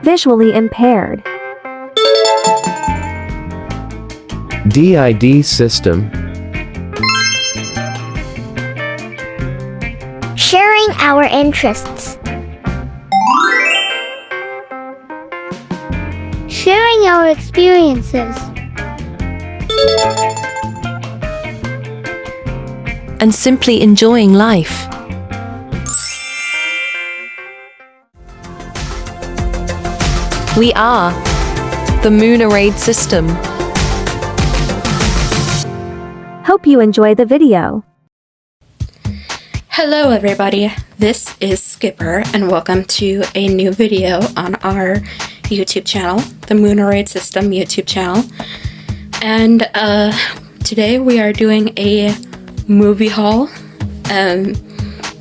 Visually impaired. DID system. Sharing our interests. Sharing our experiences. And simply enjoying life. We are the Moonarade system. Hope you enjoy the video. Hello everybody, this is Skipper and welcome to a new video on our YouTube channel, the Moonarade System YouTube channel. And today we are doing a movie haul.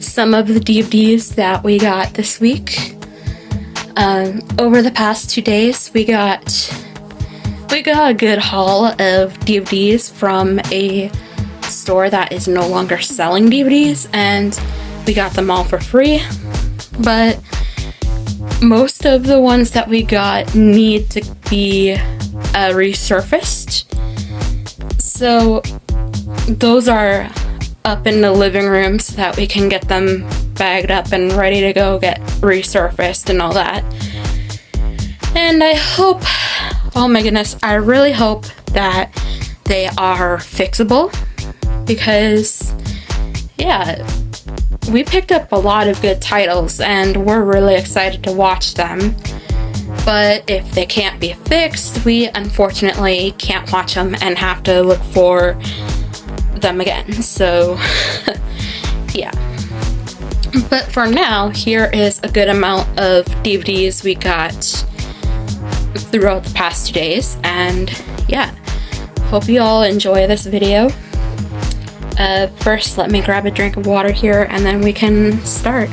Some of the DVDs that we got this week. Over the past 2 days we got a good haul of DVDs from a store that is no longer selling DVDs, and we got them all for free. But most of the ones that we got need to be resurfaced, so those are up in the living room so that we can get them bagged up and ready to go get resurfaced and all that. And I hope, oh my goodness, I really hope that they are fixable, because yeah, we picked up a lot of good titles and we're really excited to watch them. But if they can't be fixed, we unfortunately can't watch them and have to look for them again. So yeah. But for now, here is a good amount of DVDs we got throughout the past 2 days, and yeah, hope you all enjoy this video. First, let me grab a drink of water here and then we can start.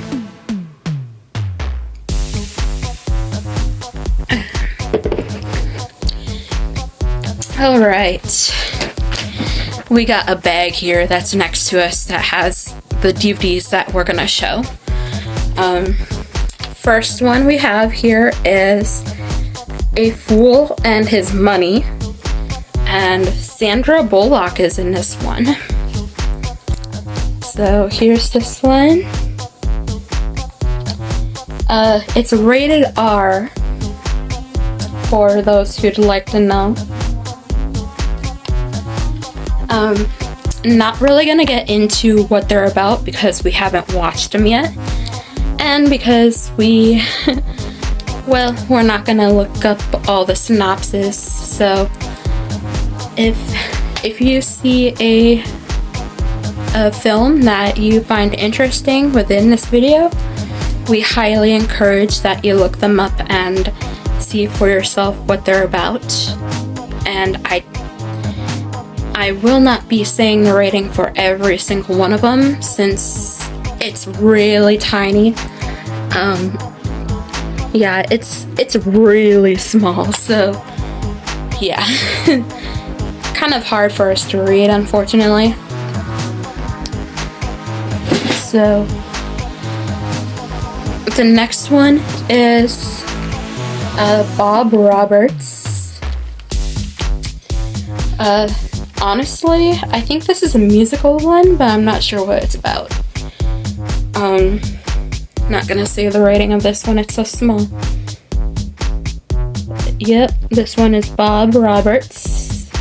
Alright, we got a bag here that's next to us that has the DVDs that we're gonna show. First one we have here is A Fool and His Money, and Sandra Bullock is in this one. So here's this one. It's rated R, for those who'd like to know. Not really gonna get into what they're about because we haven't watched them yet, and because well, we're not gonna look up all the synopsis. So if you see a film that you find interesting within this video, we highly encourage that you look them up and see for yourself what they're about. And I will not be saying the rating for every single one of them since it's really tiny. Yeah, it's really small, so yeah. Kind of hard for us to read, unfortunately. So the next one is Bob Roberts. Honestly, I think this is a musical one, but I'm not sure what it's about. Not gonna say the rating of this one, it's so small. Yep, this one is Bob Roberts.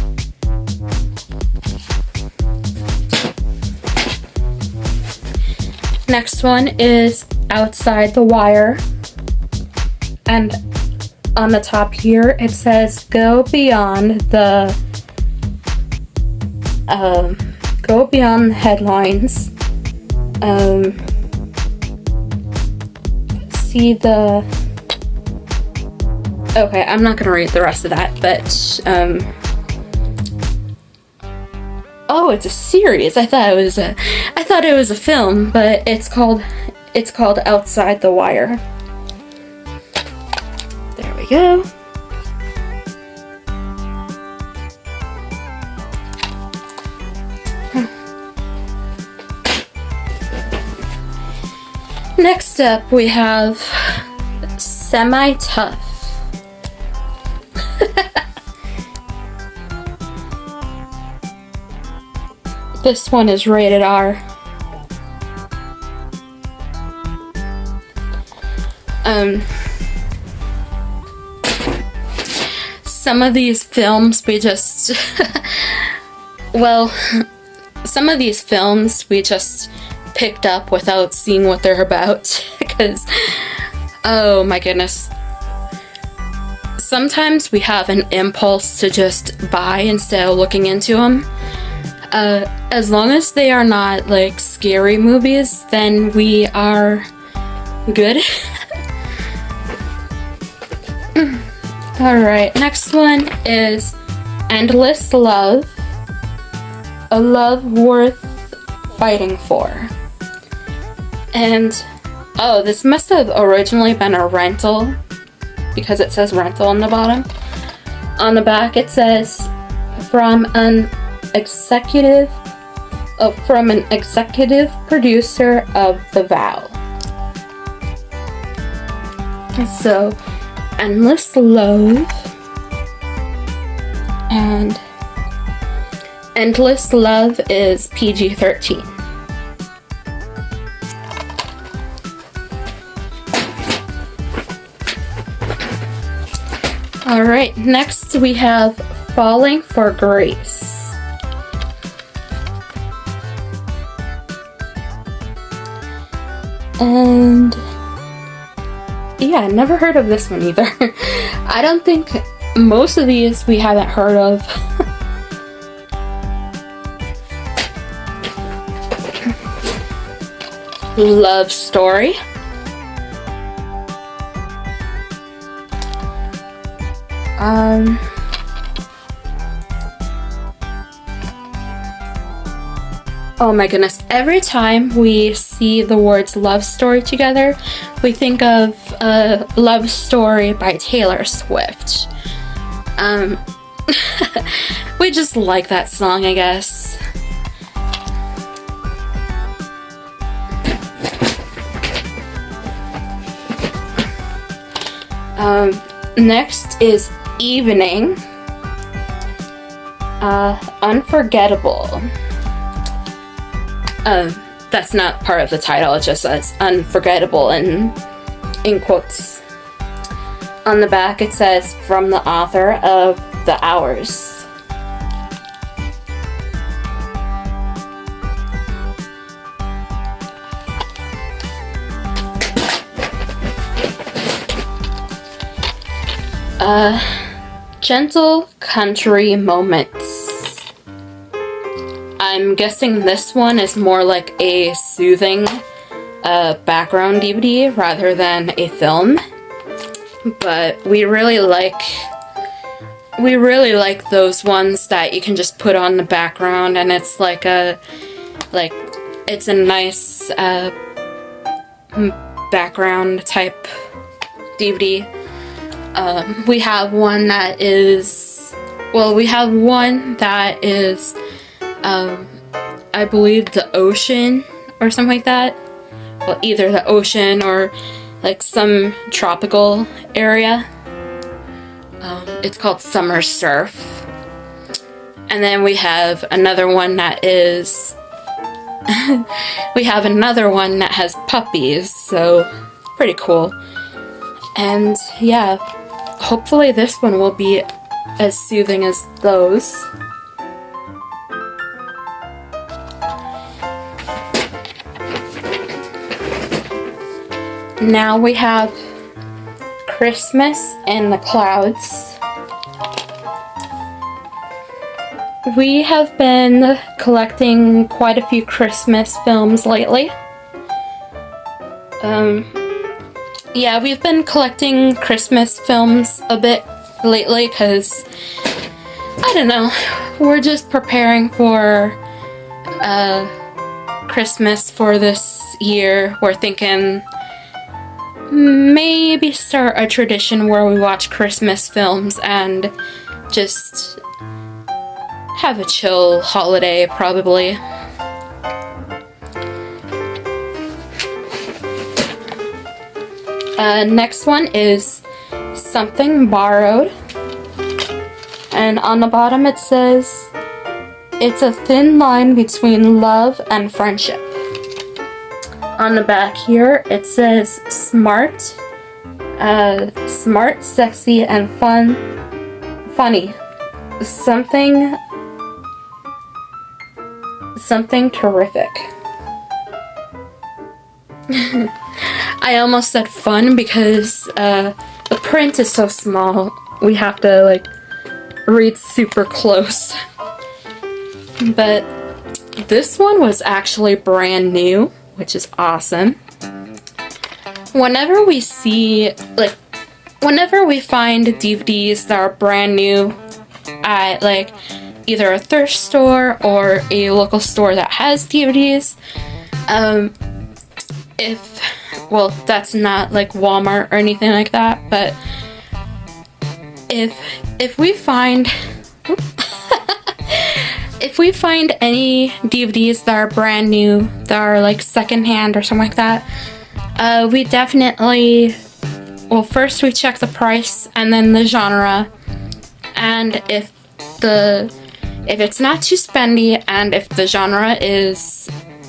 Next one is Outside the Wire, and on the top here it says go beyond the headlines. See the, okay, I'm not gonna read the rest of that, but oh, it's a series. I thought it was a film, but it's called Outside the Wire. There we go. Next up, we have Semi-Tough. This one is rated R. Some of these films we just well, some of these films we just picked up without seeing what they're about because oh my goodness. Sometimes we have an impulse to just buy instead of looking into them. As long as they are not like scary movies, then we are good. Alright, next one is Endless Love. A love worth fighting for. And oh, this must have originally been a rental because it says rental on the bottom. On the back it says from an executive producer of The Vow. So Endless Love and Endless Love is PG-13. Alright, next we have Falling for Grace. And yeah, never heard of this one either. I don't think most of these we haven't heard of. Love Story. Oh my goodness, every time we see the words love story together, we think of Love Story by Taylor Swift. We just like that song, I guess. Next is Evening. Unforgettable. That's not part of the title, it just says unforgettable in quotes. On the back it says from the author of The Hours. Gentle Country Moments. I'm guessing this one is more like a soothing background DVD rather than a film. But we really like those ones that you can just put on the background and it's like it's a nice background type DVD. We have one that is I believe the ocean or something like that. Well, either the ocean or like some tropical area. It's called Summer Surf. And then we have another one that is has puppies, so pretty cool. And yeah, hopefully this one will be as soothing as those. Now we have Christmas in the Clouds. We have been collecting quite a few Christmas films lately. Yeah, we've been collecting Christmas films a bit lately because, I don't know, we're just preparing for Christmas for this year. We're thinking maybe start a tradition where we watch Christmas films and just have a chill holiday, probably. Next one is Something Borrowed. And on the bottom it says, "It's a thin line between love and friendship." On the back here it says, "Smart, sexy, and funny. Something terrific." I almost said fun because the print is so small. We have to like read super close. But this one was actually brand new, which is awesome. Whenever we find DVDs that are brand new at like either a thrift store or a local store that has DVDs, that's not like Walmart or anything like that, but if we find if we find any DVDs that are brand new, that are like secondhand or something like that, we definitely, first we check the price and then the genre, and if it's not too spendy and if the genre is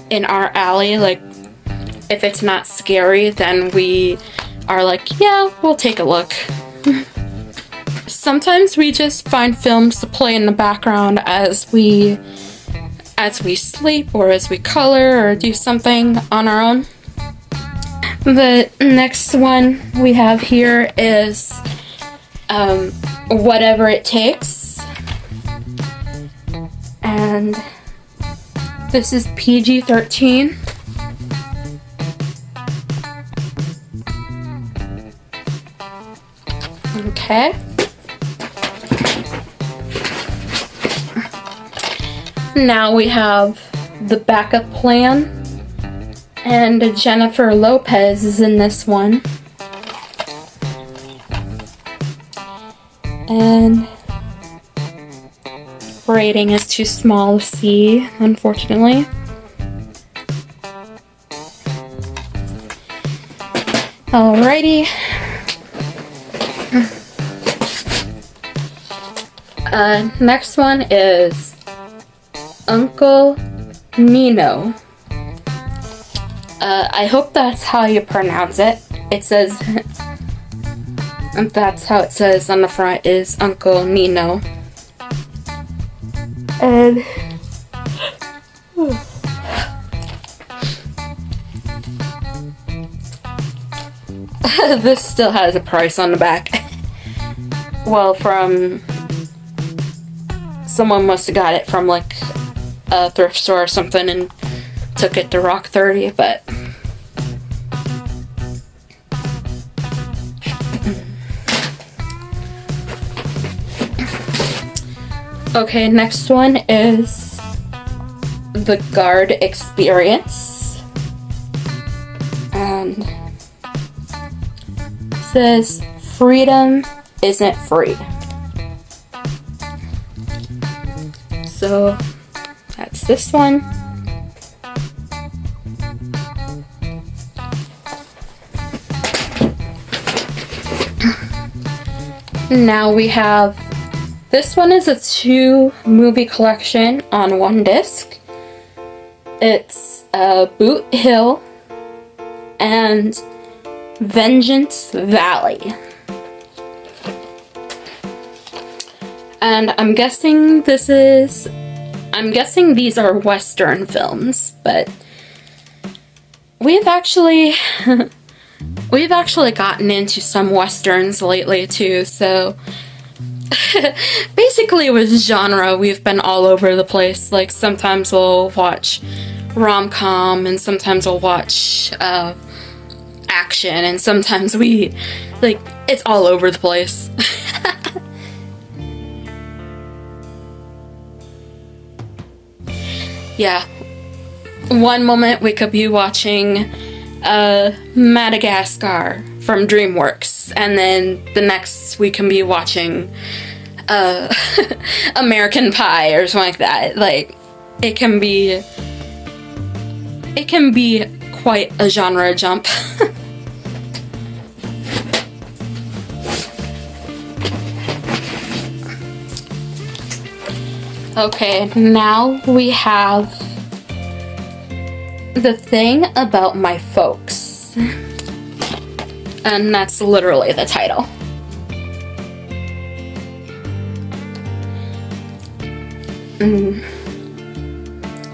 in our alley, like if it's not scary, then we are like, yeah, we'll take a look. Sometimes we just find films to play in the background as we sleep or as we color or do something on our own. The next one we have here is Whatever It Takes. And this is PG-13. Okay. Now we have The Backup Plan, and Jennifer Lopez is in this one. And rating is too small to see, unfortunately. Alrighty. Next one is Uncle Nino. I hope that's how you pronounce it. It says, that's how it says on the front, is Uncle Nino. And this still has a price on the back. Well, from someone must have got it from like a thrift store or something and took it to Rock 30, but okay, next one is The Guard Experience, and it says freedom isn't free. So that's this one. Now we have, this one is a 2-movie collection on one disc. It's Boot Hill and Vengeance Valley. And I'm guessing these are Western films, but we've actually gotten into some Westerns lately too, so basically with genre we've been all over the place. Like sometimes we'll watch rom-com and sometimes we'll watch action, and sometimes it's all over the place. Yeah, one moment we could be watching Madagascar from DreamWorks, and then the next we can be watching American Pie or something like that. Like, it can be quite a genre jump. Okay, now we have the thing about my folks. And that's literally the title.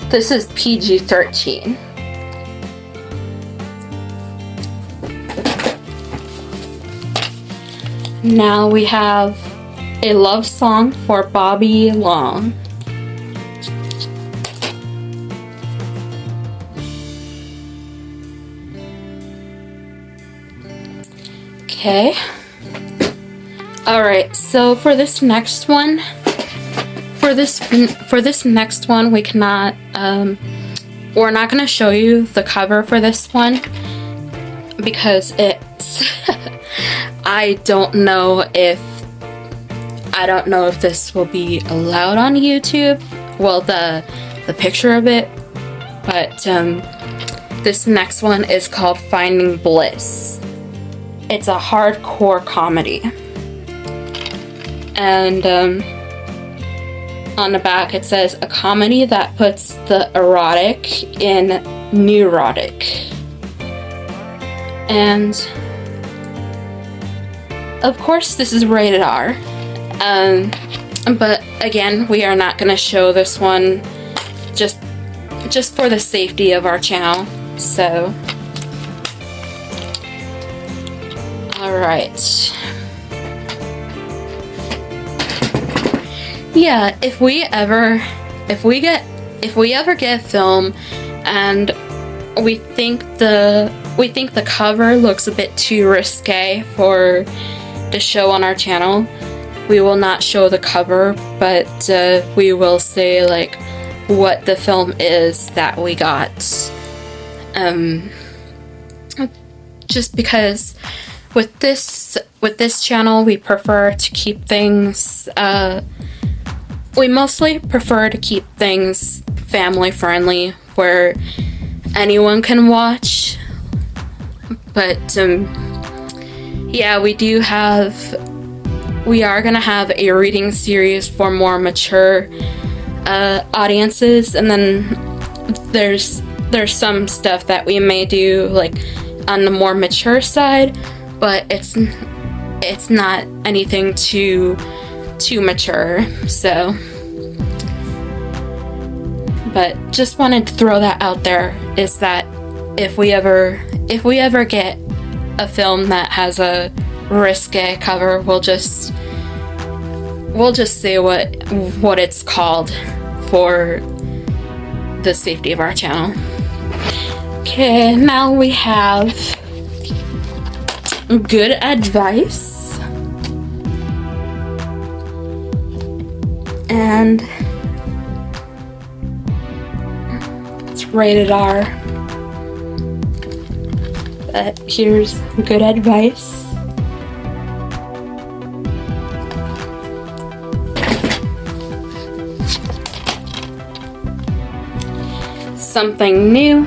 This is PG-13. Now we have a love song for Bobby Long. Okay. Alright, so for this next one, we cannot, we're not gonna show you the cover for this one because it's, I don't know if this will be allowed on YouTube. Well, the picture of it, but this next one is called Finding Bliss. It's a hardcore comedy. And on the back it says, a comedy that puts the erotic in neurotic. And of course this is rated R. But again, we are not going to show this one just for the safety of our channel. So alright. Yeah, if we ever get a film and we think the cover looks a bit too risque for the show on our channel, we will not show the cover, but we will say like what the film is that we got. Just because with this channel we prefer to keep things we mostly prefer to keep things family friendly where anyone can watch. But yeah, we are gonna have a reading series for more mature audiences, and then there's some stuff that we may do like on the more mature side, but it's not anything too mature. So, but just wanted to throw that out there, is that if we ever get a film that has a risque cover, we'll just say what it's called for the safety of our channel. Okay, now we have good advice. And it's rated R. But here's good advice. Something new.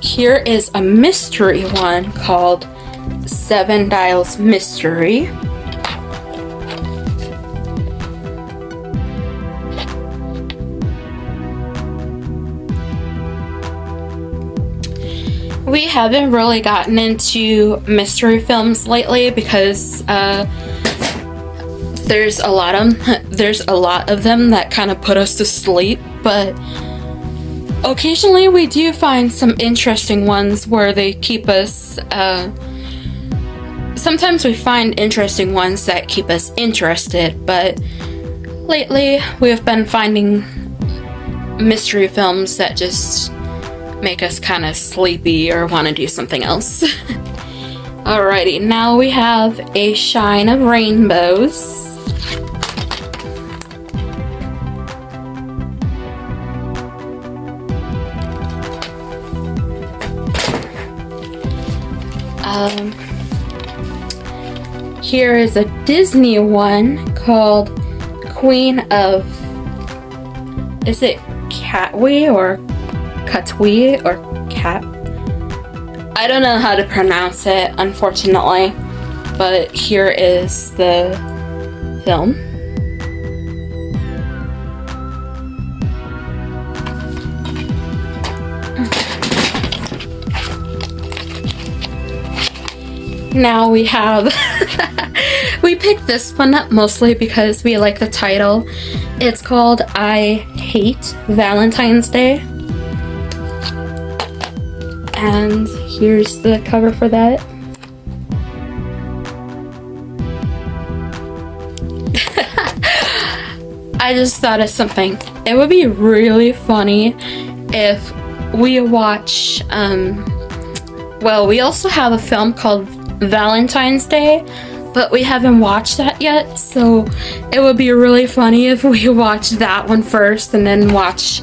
Here is a mystery one called Seven Dials Mystery. We haven't really gotten into mystery films lately because there's a lot of them that kind of put us to sleep, but occasionally we do find some interesting ones where they keep us, sometimes we find interesting ones that keep us interested, but lately we have been finding mystery films that just make us kind of sleepy or want to do something else. Alrighty, now we have A Shine of Rainbows. Here is a Disney one called Queen of, is it Katwe or Katwe or Cat? I don't know how to pronounce it, unfortunately, but here is the film. Now we have, we picked this one up mostly because we like the title. It's called I Hate Valentine's Day. And here's the cover for that. I just thought of something. It would be really funny if we watch, well, we also have a film called Valentine's Day, but we haven't watched that yet, so it would be really funny if we watch that one first and then watch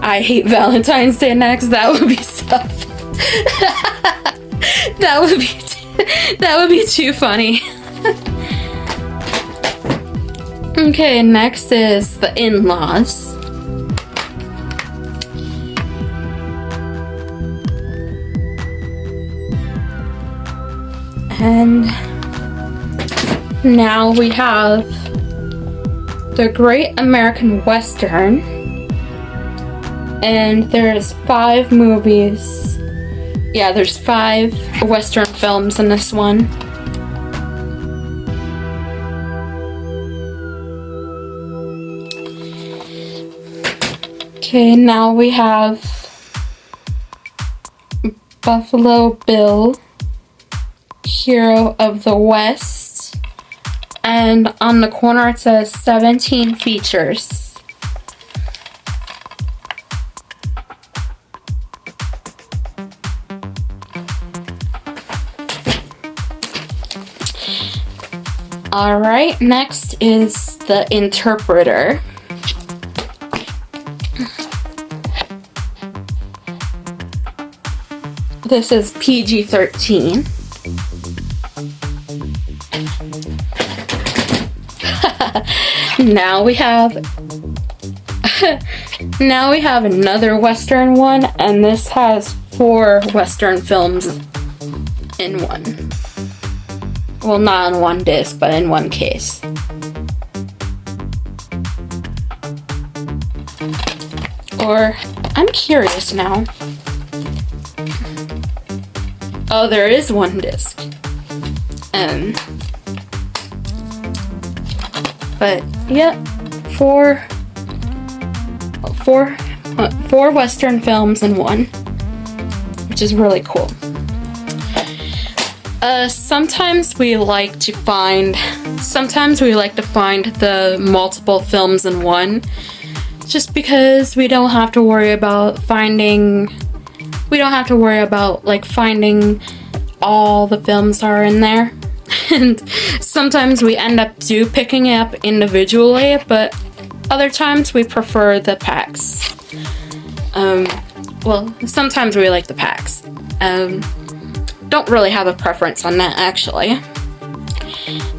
I Hate Valentine's Day next. That would be stuff. That would be too funny. Okay, next is The In-Laws. And now we have The Great American Western. And there's 5 movies. Yeah, there's 5 Western films in this one. Okay, now we have Buffalo Bill, Hero of the West, and on the corner it says 17 features. Alright, next is The Interpreter. This is PG-13. Now we have another Western one, and this has 4 Western films in one. Well, not on one disc, but in one case. Or, I'm curious now. Oh, there is one disc. But yeah, four Western films in one, which is really cool. Sometimes we like to find the multiple films in one, just because we don't have to worry about finding all the films are in there. And sometimes we end up picking it up individually, but other times we prefer the packs. Well, sometimes we like the packs. Don't really have a preference on that, actually.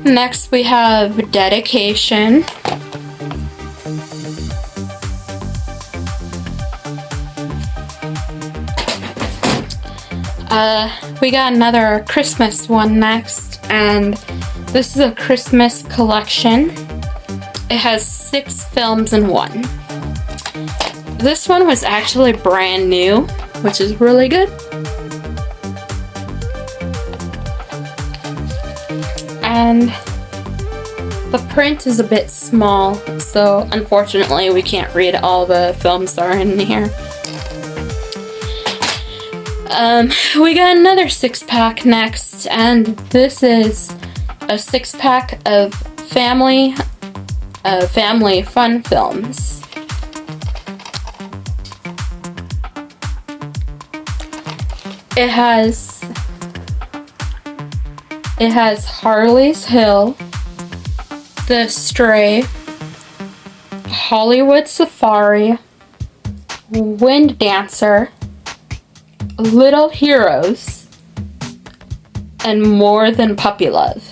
Next we have Dedication. We got another Christmas one next, and this is a Christmas collection. It has 6 films in one. This one was actually brand new, which is really good. And the print is a bit small, so unfortunately we can't read all the films that are in here. We got another 6-pack next, and this is a 6-pack of family fun films. It has Harley's Hill, The Stray, Hollywood Safari, Wind Dancer, Little Heroes, and More Than Puppy Love.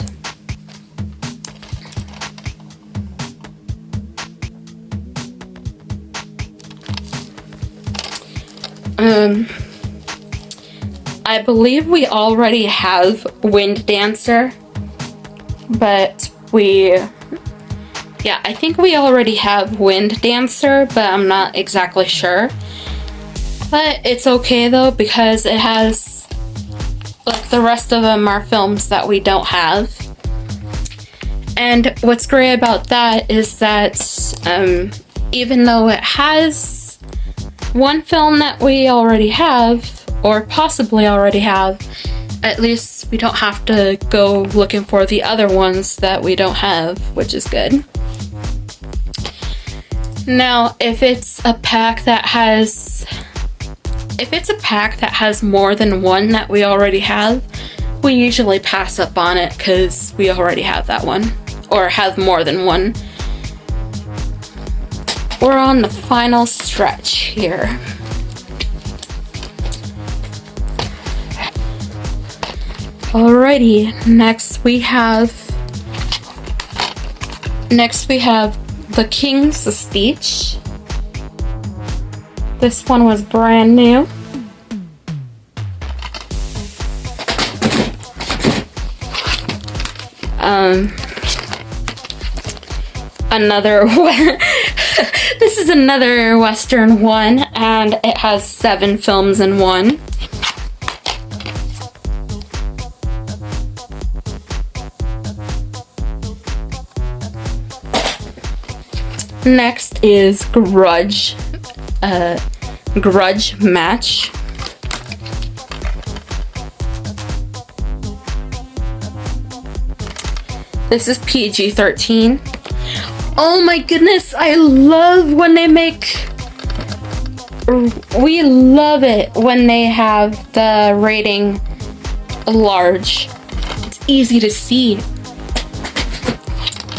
I believe we already have Wind Dancer, but I think we already have Wind Dancer, but I'm not exactly sure. But it's okay though, because it has, like, the rest of them are films that we don't have. And what's great about that is that even though it has one film that we already have, or possibly already have, at least we don't have to go looking for the other ones that we don't have, which is good. Now, if it's a pack that has more than one that we already have, we usually pass up on it because we already have that one, or have more than one. We're on the final stretch here. Alrighty, next we have The King's Speech. This one was brand new. This is another Western one, and it has 7 films in one. Next is Grudge. Grudge Match. This is PG-13. Oh my goodness, I love when they make... We love it when they have the rating large. It's easy to see.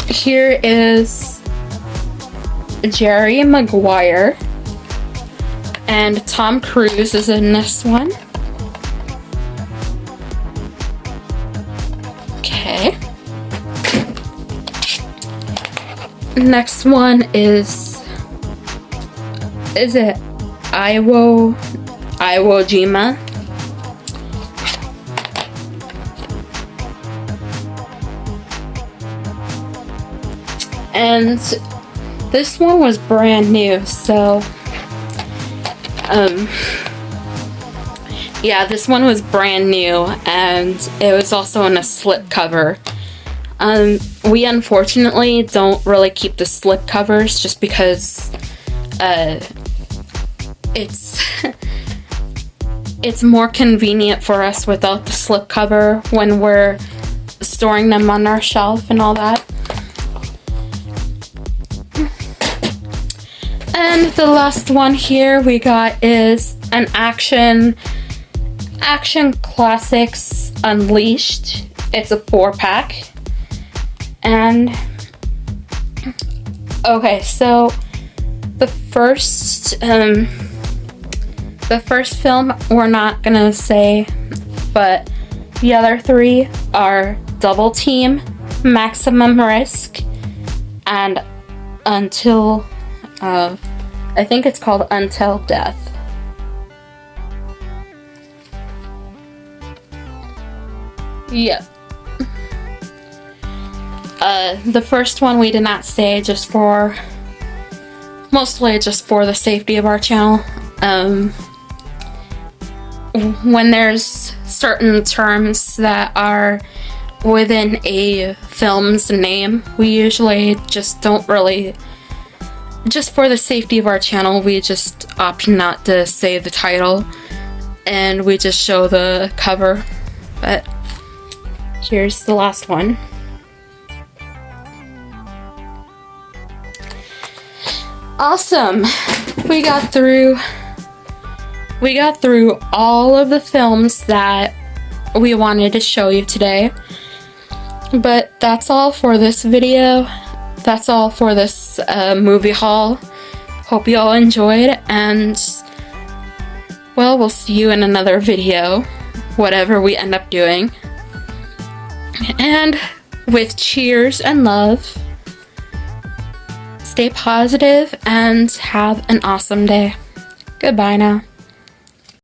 Here is Jerry Maguire, and Tom Cruise is in this one. Okay. Next one is it Iwo Jima? And this one was brand new, so yeah, this one was brand new, and it was also in a slip cover. We unfortunately don't really keep the slip covers just because it's more convenient for us without the slip cover when we're storing them on our shelf and all that. And the last one here we got is an Action Classics Unleashed. It's a 4-pack. And okay, so the first film we're not gonna say, but the other 3 are Double Team, Maximum Risk, and Until I think it's called Until Death. Yep. The first one we did not say, mostly just for the safety of our channel. When there's certain terms that are within a film's name, we usually just don't really, just for the safety of our channel, we just opt not to say the title, and we just show the cover. But here's the last one. Awesome! We got through all of the films that we wanted to show you today. But that's all for this video. That's all for this movie haul. Hope you all enjoyed, and well, we'll see you in another video, whatever we end up doing. And with cheers and love, stay positive and have an awesome day. Goodbye now.